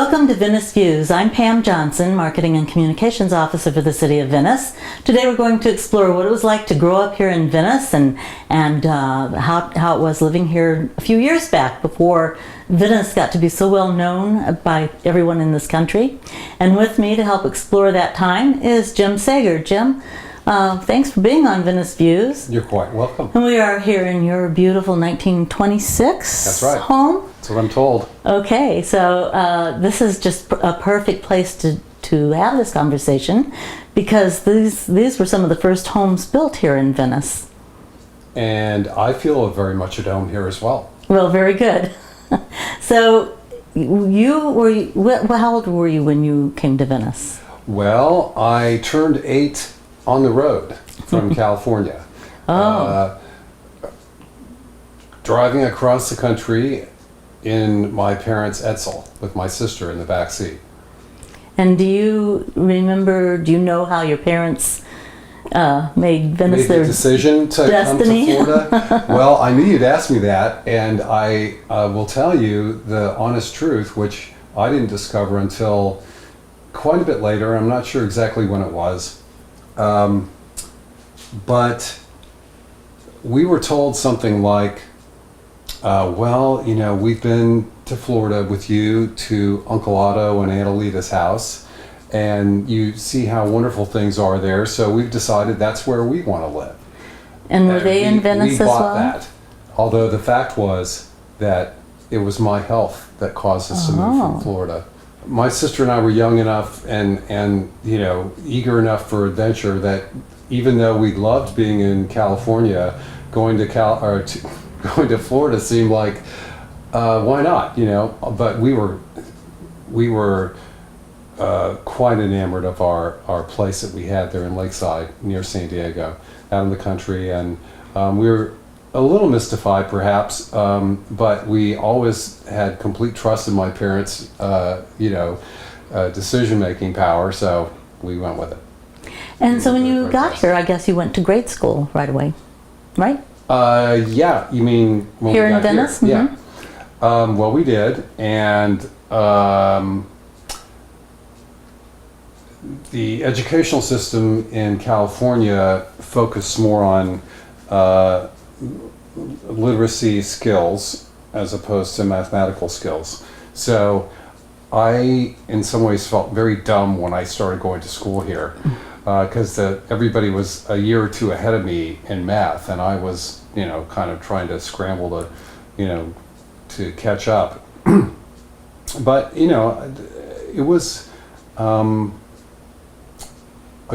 Welcome to Venice Views. I'm Pam Johnson, Marketing and Communications Officer for the City of Venice. Today we're going to explore what it was like to grow up here in Venice and how it was living here a few years back before Venice got to be so well known by everyone in this country. And with me to help explore that time is Jim Sager. Jim, thanks for being on Venice Views. You're quite welcome. And we are here in your beautiful 1926 That's right. home. That's what I'm told. Okay, so this is just a perfect place to have this conversation because these were some of the first homes built here in Venice. And I feel very much at home here as well. Well, very good. So how old were you when you came to Venice? Well, I turned 8 on the road from California. Oh. Driving across the country in my parents' Edsel with my sister in the back seat. And do you know how your parents made Venice their decision to destiny? Come to Florida? Well, I knew you'd ask me that, and I will tell you the honest truth, which I didn't discover until quite a bit later. I'm not sure exactly when it was. But we were told something like, well, you know, we've been to Florida with you to Uncle Otto and Aunt Alita's house, and you see how wonderful things are there, so we've decided that's where we want to live. And were they in Venice as well? We bought that, although the fact was that it was my health that caused us to move from Florida. My sister and I were young enough and you know, eager enough for adventure that even though we loved being in California, going to Florida seemed like why not, you know? But we were quite enamored of our place that we had there in Lakeside near San Diego, out in the country, and we were a little mystified perhaps, but we always had complete trust in my parents' decision-making power, so we went with it. And so when you got here, I guess you went to grade school right away, right? Yeah, you mean when here we got in Venice? Here? Mm-hmm. Yeah. Well, we did, and the educational system in California focused more on literacy skills as opposed to mathematical skills. So I, in some ways, felt very dumb when I started going to school here. Because everybody was a year or two ahead of me in math, and I was, you know, kind of trying to scramble to, you know, to catch up. But you know, it was a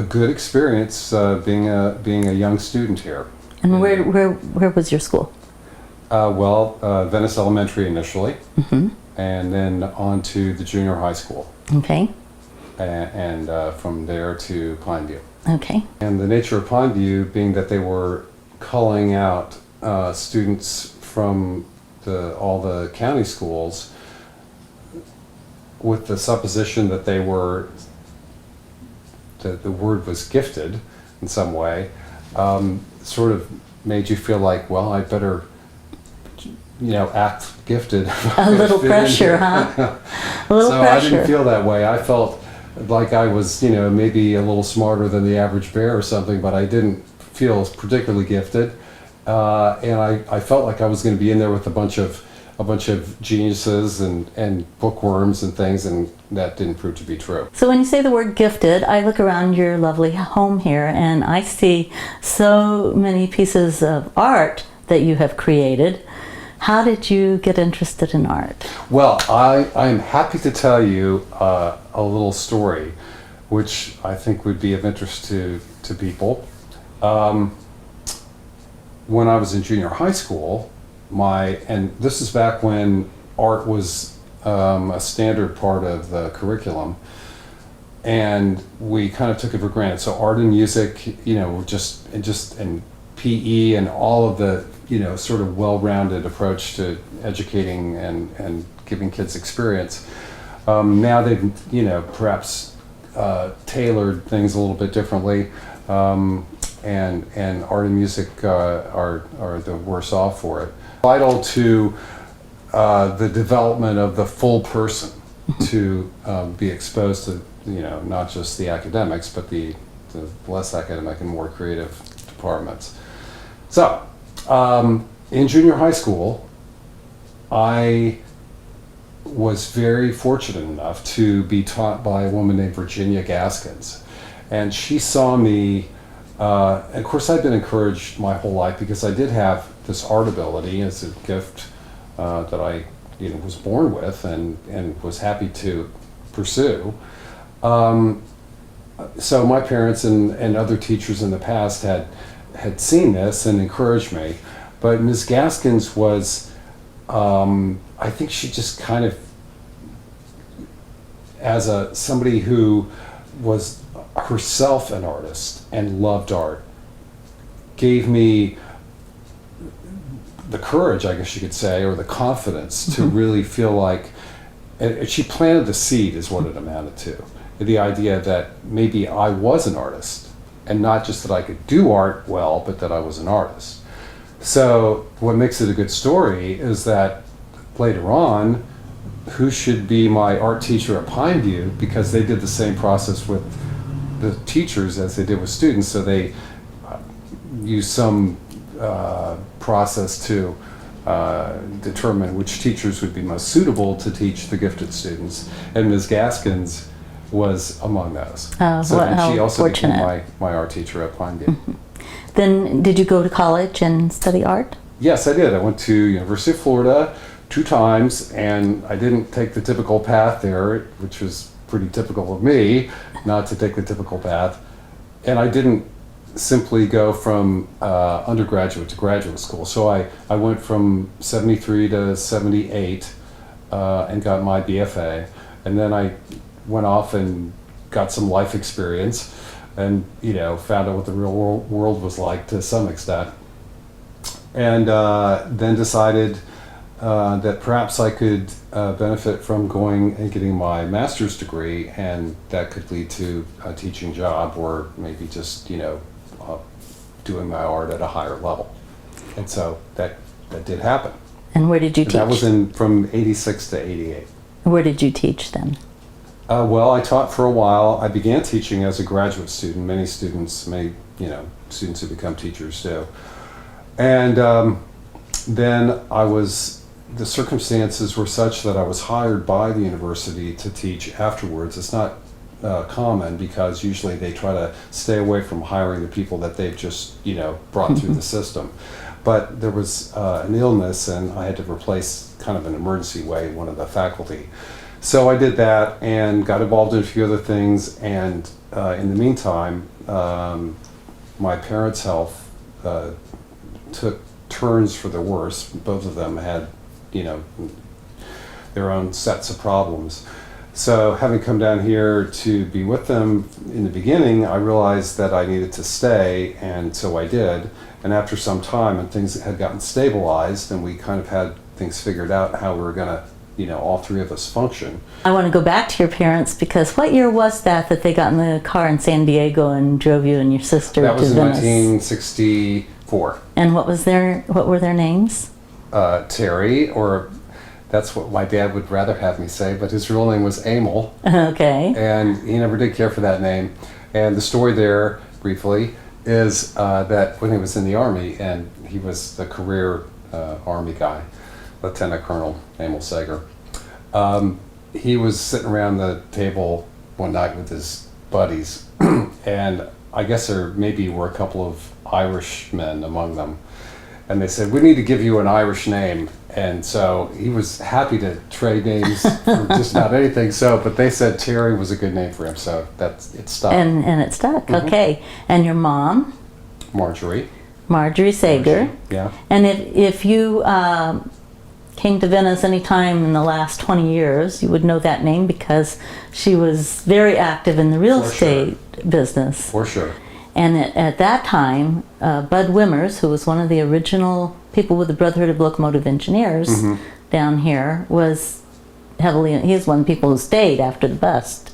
good experience being a young student here. And where was your school? Venice Elementary initially, and then on to the junior high school. Okay. And from there to Pineview. Okay. And the nature of Pineview being that they were culling out students from all the county schools with the supposition that the word was gifted in some way, sort of made you feel like, well, I better, you know, act gifted. A little pressure, huh? A little so pressure. I didn't feel that way. I felt like I was, you know, maybe a little smarter than the average bear or something, but I didn't feel particularly gifted. And I felt like I was going to be in there with a bunch of geniuses and bookworms and things, and that didn't prove to be true. So when you say the word gifted, I look around your lovely home here and I see so many pieces of art that you have created. How did you get interested in art? Well, I am happy to tell you a little story, which I think would be of interest to people. When I was in junior high school, and this is back when art was a standard part of the curriculum, and we kind of took it for granted. So art and music, you know, and PE and all of the, you know, sort of well-rounded approach to educating and giving kids experience. Now they've, you know, perhaps tailored things a little bit differently, and art and music are the worse off for it. Vital to the development of the full person to be exposed to, not just the academics, but the less academic and more creative departments. So, in junior high school, I was very fortunate enough to be taught by a woman named Virginia Gaskins. And she saw me, of course I'd been encouraged my whole life because I did have this art ability as a gift that I was born with and was happy to pursue. So my parents and other teachers in the past had seen this and encouraged me. But Ms. Gaskins was, I think she just kind of, as somebody who was herself an artist and loved art, gave me the courage, I guess you could say, or the confidence to really feel like, and she planted the seed is what it amounted to. The idea that maybe I was an artist, and not just that I could do art well, but that I was an artist. So what makes it a good story is that later on, who should be my art teacher at Pineview, because they did the same process with the teachers as they did with students, so they used some process to determine which teachers would be most suitable to teach the gifted students, and Ms. Gaskins was among those. So then she also became my art teacher at Pineview. Then did you go to college and study art? Yes, I did. I went to University of Florida 2 times, and I didn't take the typical path there, which was pretty typical of me, not to take the typical path. And I didn't simply go from undergraduate to graduate school. So I went from 73 to 78 and got my BFA. And then I went off and got some life experience and, found out what the real world was like to some extent. And then decided that perhaps I could benefit from going and getting my master's degree, and that could lead to a teaching job, or maybe just doing my art at a higher level. And so that did happen. And where did you teach? That was from 86 to 88. Where did you teach then? Well, I taught for a while. I began teaching as a graduate student. Many students, students who become teachers do. And then the circumstances were such that I was hired by the university to teach afterwards. It's not common, because usually they try to stay away from hiring the people that they've just, brought through the system. But there was an illness, and I had to replace, kind of an emergency way, one of the faculty. So I did that and got involved in a few other things, and in the meantime, my parents' health took turns for the worse. Both of them had, their own sets of problems. So having come down here to be with them in the beginning, I realized that I needed to stay, and so I did. And after some time, and things had gotten stabilized, and we kind of had things figured out how we were going to, all 3 of us function. I want to go back to your parents, because what year was that they got in the car in San Diego and drove you and your sister to Venice? That was in 1964. And what were their names? Terry, or that's what my dad would rather have me say, but his real name was Emil. Okay. And he never did care for that name. And the story there, briefly, is that when he was in the Army, and he was the career Army guy, Lieutenant Colonel Emil Sager, he was sitting around the table one night with his buddies, and I guess there maybe were a couple of Irishmen among them. And they said, "We need to give you an Irish name." And so he was happy to trade names for just about anything. But they said Terry was a good name for him, so it stuck. And it stuck. Mm-hmm. Okay. And your mom? Marjorie Sager. Yeah. And if you came to Venice any time in the last 20 years, you would know that name, because she was very active in the real estate business. For sure. And at that time, Bud Wimmers, who was one of the original people with the Brotherhood of Locomotive Engineers down here, was he's one of the people who stayed after the bust.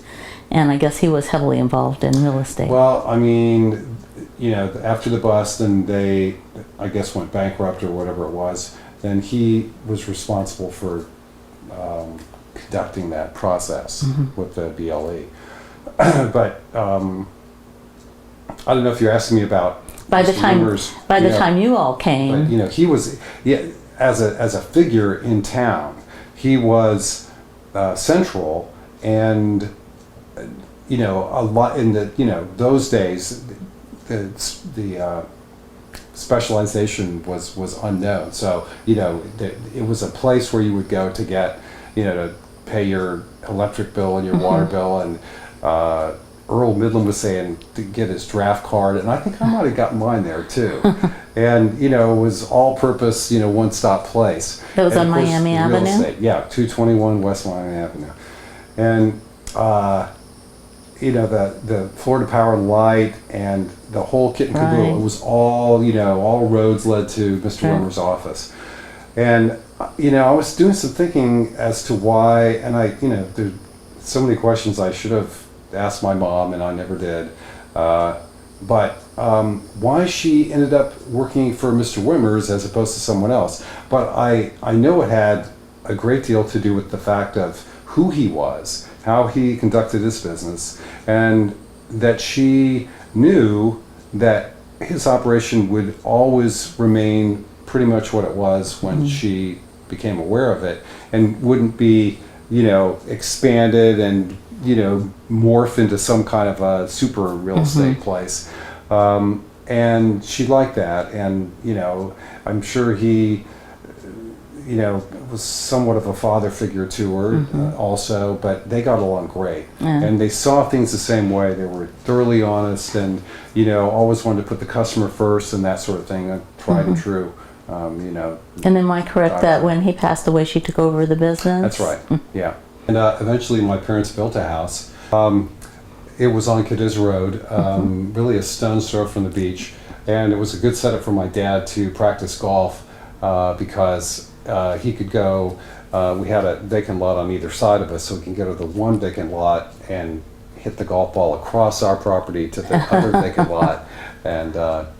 And I guess he was heavily involved in real estate. Well, I mean, after the bust, and they, I guess, went bankrupt or whatever it was, then he was responsible for conducting that process with the BLE. But I don't know if you're asking me about By the Mr. time, Rimmer's, by the you know, time you all came, but, you know, he was, yeah, as a figure in town, he was central, and you know, a lot in the, you know, those days, the specialization was unknown. So, you know, it was a place where you would go to get, you know, to pay your electric bill and your water bill, and Earl Midland was saying to get his draft card, and I think I might have got mine there too. And, you know, it was all-purpose, you know, one-stop place. That was And on of course, Miami real Avenue? estate, yeah, 221 West Miami Avenue. And, you know, the Florida Power and Light and the whole kit and caboodle, Right. it was all, you know, all roads led to Mr. Right. Wimmer's office. And, you know, I was doing some thinking as to why, and you know, there's so many questions I should have asked my mom, and I never did. But why she ended up working for Mr. Wimmer's as opposed to someone else. But I know it had a great deal to do with the fact of who he was, how he conducted his business, and that she knew that his operation would always remain pretty much what it was when she became aware of it, and wouldn't be, you know, expanded and, you know, morph into some kind of a super real estate place. And she liked that, and, you know, I'm sure he, you know, was somewhat of a father figure to her also, but they got along great. And they saw things the same way. They were thoroughly honest, and, you know, always wanted to put the customer first and that sort of thing, tried and true, you know. and am I correct that when he passed away, she took over the business? That's right, yeah. And eventually my parents built a house. It was on Cadiz Road, really a stone's throw from the beach, and it was a good setup for my dad to practice golf because he could go, we had a vacant lot on either side of us, so we can go to the one vacant lot and hit the golf ball across our property to the other vacant lot, and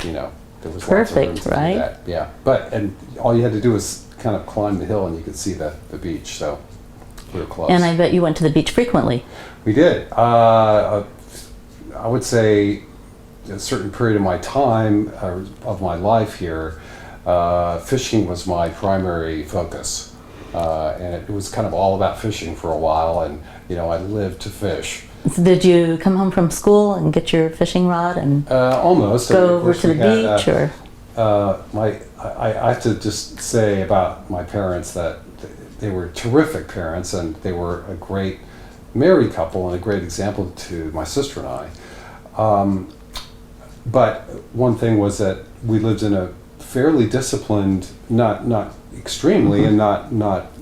you know, there was lots of room Perfect, to right? do that. Yeah, and all you had to do was kind of climb the hill and you could see the beach, so we were close. And I bet you went to the beach frequently. We did. I would say a certain period of my time, of my life here, fishing was my primary focus. And it was kind of all about fishing for a while, and, you know, I lived to fish. So did you come home from school and get your fishing rod and Almost. go Of over course to the we had, beach, or? I have to just say about my parents that they were terrific parents, and they were a great married couple and a great example to my sister and I. But one thing was that we lived in a fairly disciplined, not extremely, and not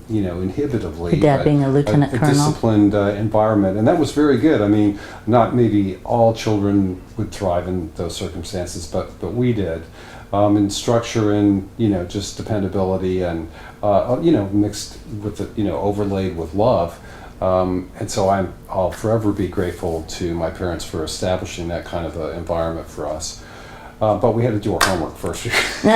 you know, inhibitively. Your dad but being a lieutenant colonel. disciplined environment, and that was very good. I mean, not maybe all children would thrive in those circumstances, but we did. In structure and, you know, just dependability, and you know, mixed with the, you know, overlaid with love. And so I'll forever be grateful to my parents for establishing that kind of environment for us. But we had to do our homework first before we,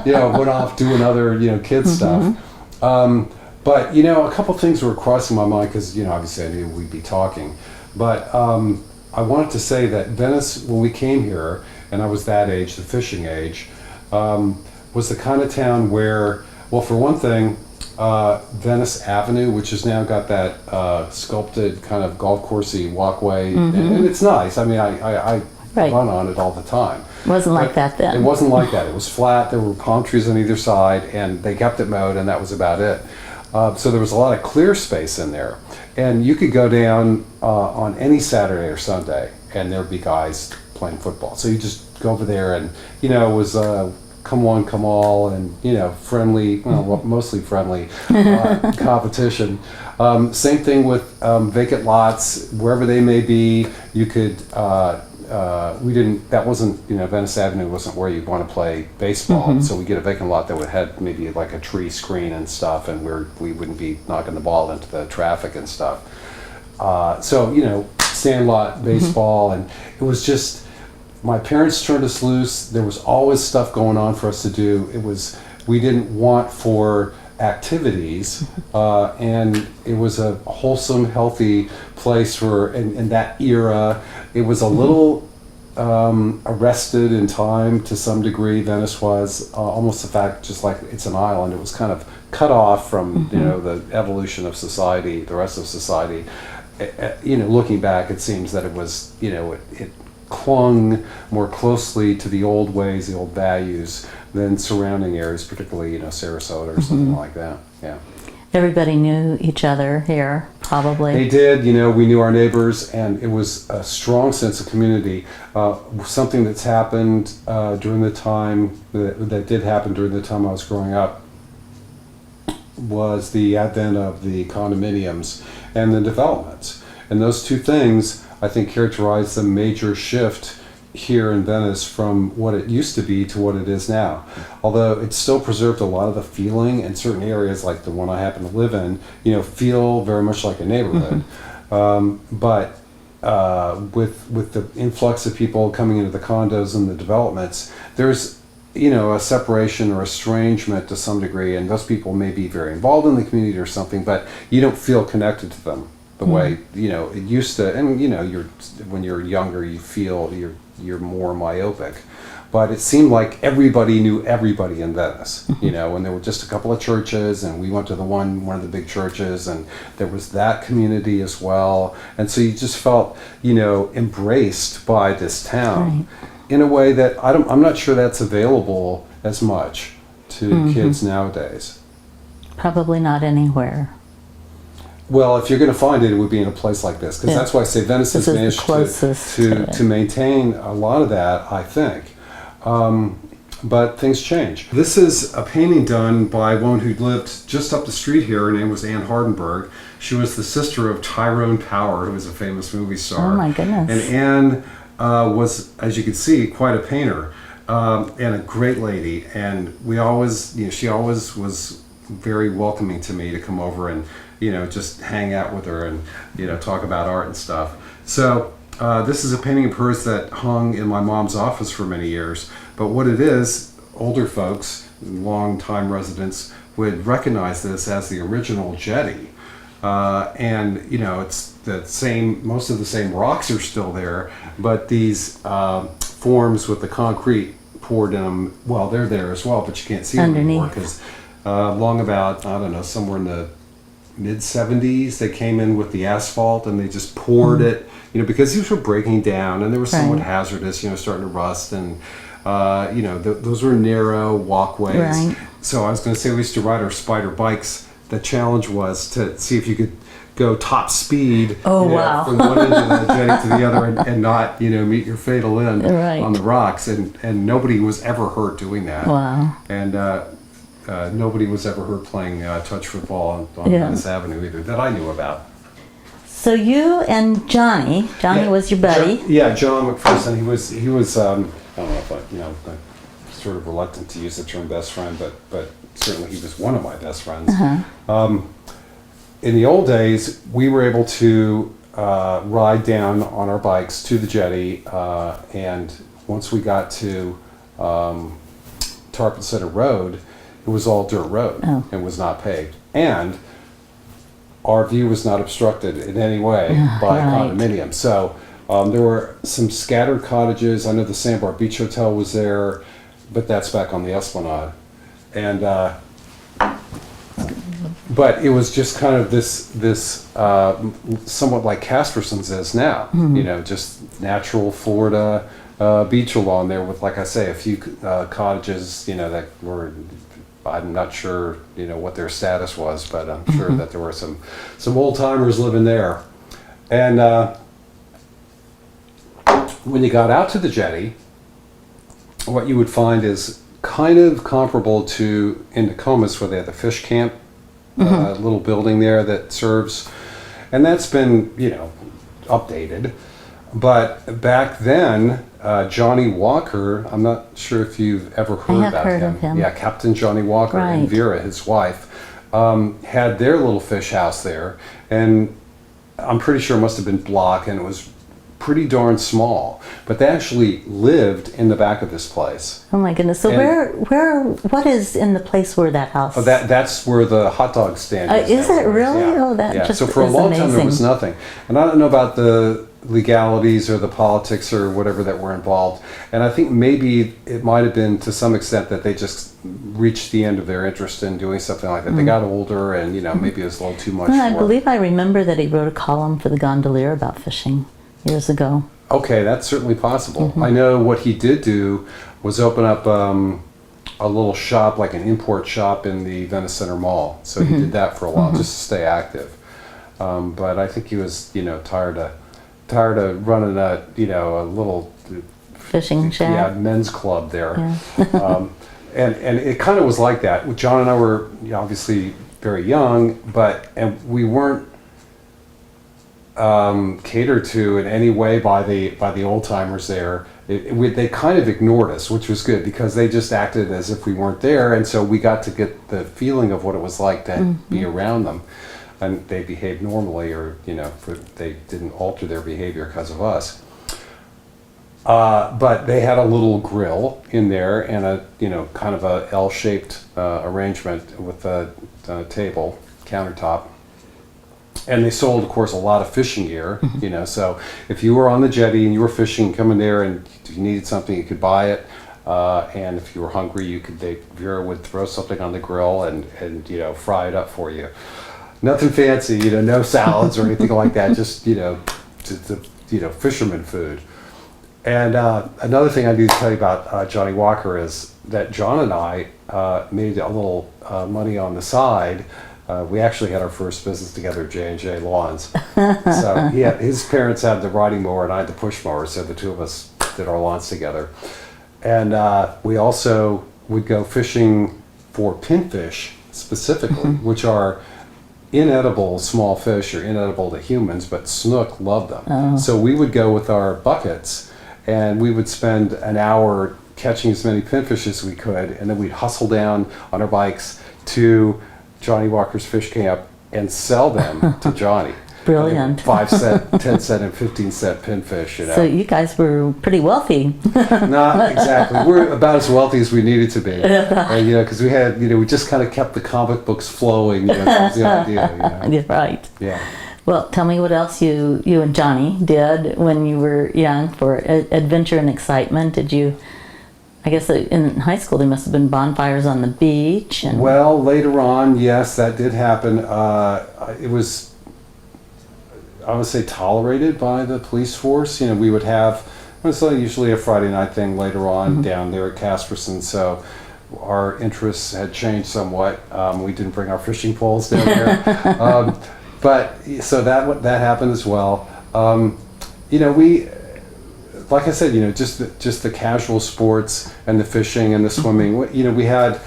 you know, went off doing other, you know, kid stuff. But, you know, a couple things were crossing my mind because, you know, obviously I knew we'd be talking. But I wanted to say that Venice, when we came here, and I was that age, the fishing age, was the kind of town where, well, for one thing, Venice Avenue, which has now got that sculpted kind of golf coursey walkway, and it's nice. I mean, I Right. run on it all the time. Wasn't like that then. It wasn't like that. It was flat. There were palm trees on either side, and they kept it mowed, and that was about it. So there was a lot of clear space in there, and you could go down on any Saturday or Sunday, and there'd be guys playing football. So you just go over there, and, you know, it was come one, come all, and, you know, friendly, well, mostly friendly competition. Same thing with vacant lots, wherever they may be. You could, that wasn't, you know, Venice Avenue wasn't where you'd want to play baseball. So we get a vacant lot that would have maybe like a tree screen and stuff, and we wouldn't be knocking the ball into the traffic and stuff. So, you know, sandlot baseball, and it was just, my parents turned us loose. There was always stuff going on for us to do. We didn't want for activities, and it was a wholesome, healthy place for, in that era. It was a little arrested in time to some degree. Venice was almost the fact, just like it's an island, it was kind of cut off from the evolution of society, the rest of society. Looking back, it seems that it was, it clung more closely to the old ways, the old values than surrounding areas, particularly, Sarasota or something like that. Yeah. Everybody knew each other here, probably. They did, we knew our neighbors, and it was a strong sense of community. Something that's happened during the time, that did happen during the time I was growing up, was the advent of the condominiums and the developments. And those two things, I think, characterize the major shift here in Venice from what it used to be to what it is now. Although it still preserved a lot of the feeling, in certain areas like the one I happen to live in, feel very much like a neighborhood. But with the influx of people coming into the condos and the developments, there's a separation or estrangement to some degree, and those people may be very involved in the community or something, but you don't feel connected to them the way it used to. And when you're younger, you feel you're more myopic. But it seemed like everybody knew everybody in Venice, and there were just a couple of churches, and we went to one of the big churches, and there was that community as well. And so you just felt, embraced by this town in a way that I'm not sure that's available as much to kids nowadays. Probably not anywhere. Well, if you're going to find it, it would be in a place like this, because that's why I say Venice has managed to maintain a lot of that, I think. But things change. This is a painting done by one who lived just up the street here. Her name was Anne Hardenberg. She was the sister of Tyrone Power, who was a famous movie star. Oh my goodness. And Anne was, as you can see, quite a painter, and a great lady. And we always, she always was very welcoming to me to come over and, just hang out with her and, talk about art and stuff. So this is a painting of hers that hung in my mom's office for many years. But what it is, older folks, long-time residents, would recognize this as the original jetty. And, it's the same, most of the same rocks are still there, but these forms with the concrete poured in them, well, they're there as well, but you can't see them anymore, because long about, I don't know, somewhere in the mid-70s, they came in with the asphalt and they just poured it, because these were breaking down and they were somewhat hazardous, starting to rust, and those were narrow walkways. Right. So I was going to say, we used to ride our spider bikes. The challenge was to see if you could go top speed from one end of the jetty to the other, and not meet your fatal end on the rocks, and nobody was ever hurt doing that. Wow. And nobody was ever hurt playing touch football on Venice Avenue either, that I knew about. So you and Johnny was your buddy. John McPherson. He was I don't know if I'm sort of reluctant to use the term best friend, but certainly he was one of my best friends. In the old days, we were able to ride down on our bikes to the jetty, and once we got to Tarpon Center Road, it was all dirt road and was not paved. And our view was not obstructed in any way by a condominium. So there were some scattered cottages. I know the Sandbar Beach Hotel was there, but that's back on the Esplanade. And but it was just kind of this somewhat like Casperson's is now, just natural Florida beach along there with, like I say, a few cottages, that were, I'm not sure, what their status was, but I'm sure that there were some old timers living there. And when you got out to the jetty, what you would find is kind of comparable to in Nokomis, where they had the fish camp, little building there that serves, and that's been, updated. But back then, Johnny Walker, I'm not sure if you've ever heard about him. Yeah, Captain Johnny Walker and Vera, his wife, had their little fish house there, and I'm pretty sure it must have been block, and it was pretty darn small, but they actually lived in the back of this place. Oh my goodness! So what is in the place where that house? Oh, that's where the hot dog stand is. Is it really? Yeah. Oh, that yeah. just So for a is long time there amazing. was nothing, and I don't know about the legalities or the politics or whatever that were involved. And I think maybe it might have been to some extent that they just reached the end of their interest in doing something like that. They got older, and maybe it was a little too much. Well, I for believe I remember that he wrote a column for the Gondolier about fishing years ago. Okay, that's certainly possible. I know what he did do was open up a little shop, like an import shop in the Venice Center Mall. So he did that for a while just to stay active. But I think he was, tired of running a little Fishing shack. men's club there. Yeah. And it kind of was like that. John and I were obviously very young, and we weren't catered to in any way by the old timers there. They kind of ignored us, which was good because they just acted as if we weren't there, and so we got to get the feeling of what it was like to be around them, and they behaved normally, or they didn't alter their behavior because of us. But they had a little grill in there and a kind of a L-shaped arrangement with a table countertop. And they sold, of course, a lot of fishing gear, so if you were on the jetty and you were fishing, come in there, and if you needed something, you could buy it. And if you were hungry, Vera would throw something on the grill and fry it up for you. Nothing fancy, no salads or anything like that, just, fisherman food. And another thing I need to tell you about Johnny Walker is that John and I made a little money on the side. We actually had our first business together, J&J Lawns. So his parents had the riding mower and I had the push mower, so the two of us did our lawns together. And we also would go fishing for pinfish specifically, which are inedible small fish, or inedible to humans, but snook loved them. Oh. So we would go with our buckets and we would spend an hour catching as many pinfish as we could, and then we'd hustle down on our bikes to Johnny Walker's fish camp and sell them to Johnny. Brilliant. 5 cent, 10 cent, and 15 cent pinfish. So you guys were pretty wealthy. Not exactly. We're about as wealthy as we needed to be. Because we had, we just kind of kept the comic books flowing. That was the idea. Right. Yeah. Well, tell me what else you and Johnny did when you were young for adventure and excitement. Did you? I guess in high school there must have been bonfires on the beach. Well, later on, yes, that did happen. It was, I would say, tolerated by the police force. We would have, it was usually a Friday night thing later on down there at Casperson. So our interests had changed somewhat. We didn't bring our fishing poles down there. But so that happened as well. We, like I said, just the casual sports and the fishing and the swimming. We had,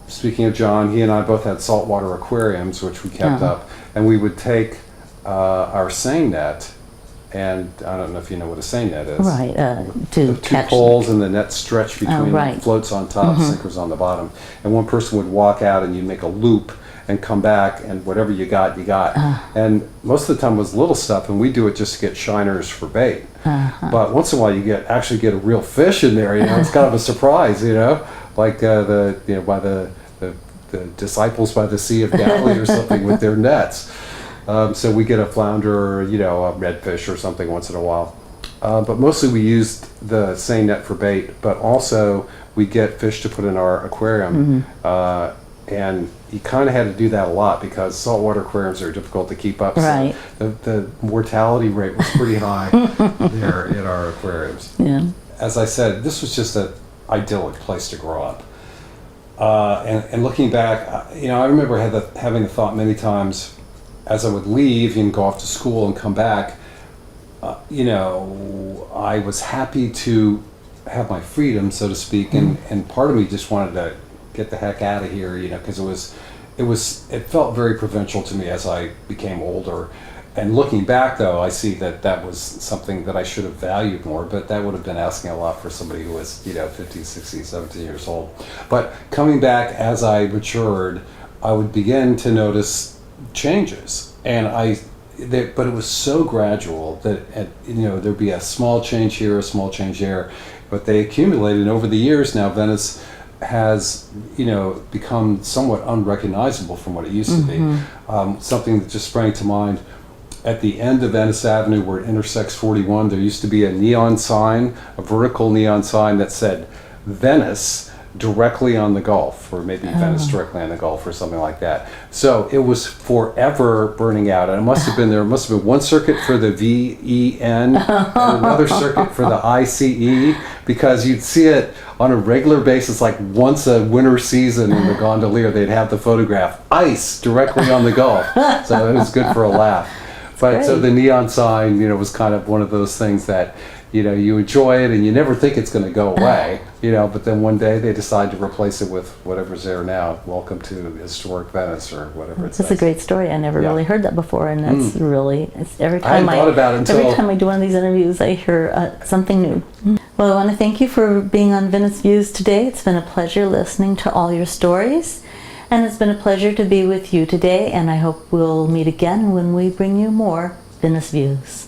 speaking of John, he and I both had saltwater aquariums, which we kept up, and we would take our seine net, and I don't know if you know what a seine net is. Right, to catch. 2 poles and the net stretched between, floats on top, sinkers on the bottom, and one person would walk out and you'd make a loop and come back, and whatever you got, you got. And most of the time it was little stuff, and we do it just to get shiners for bait. But once in a while you actually get a real fish in there. It's kind of a surprise, like by the disciples by the Sea of Galilee or something with their nets. So we get a flounder or a redfish or something once in a while. But mostly we used the seine net for bait, but also we get fish to put in our aquarium. And you kind of had to do that a lot because saltwater aquariums are difficult to keep up. Right. So the mortality rate was pretty high there in our aquariums. Yeah. As I said, this was just an idyllic place to grow up. And looking back, I remember having the thought many times as I would leave and go off to school and come back, I was happy to have my freedom, so to speak, and part of me just wanted to get the heck out of here, because it felt very provincial to me as I became older. And looking back, though, I see that was something that I should have valued more, but that would have been asking a lot for somebody who was, 15, 16, 17 years old. But coming back as I matured, I would begin to notice changes. And but it was so gradual that there'd be a small change here, a small change there, but they accumulated. And over the years now, Venice has become somewhat unrecognizable from what it used to be. Something that just sprang to mind: at the end of Venice Avenue, where it intersects 41, there used to be a neon sign, a vertical neon sign that said Venice directly on the Gulf, or maybe Venice directly on the Gulf, or something like that. So it was forever burning out, and there must have been one circuit for the VEN and another circuit for the ICE, because you'd see it on a regular basis, like once a winter season in the gondolier, they'd have the photograph, ice directly on the Gulf. So it was good for a laugh. But so the neon sign, was kind of one of those things that, you enjoy it and you never think it's going to go away, but then one day they decide to replace it with whatever's there now. Welcome to historic Venice, or whatever it says. That's a great story. I never really heard that before, and that's every I hadn't thought about it until... Every time I do one of these interviews, I hear something new. Well, I want to thank you for being on Venice Views today. It's been a pleasure listening to all your stories, and it's been a pleasure to be with you today, and I hope we'll meet again when we bring you more Venice Views.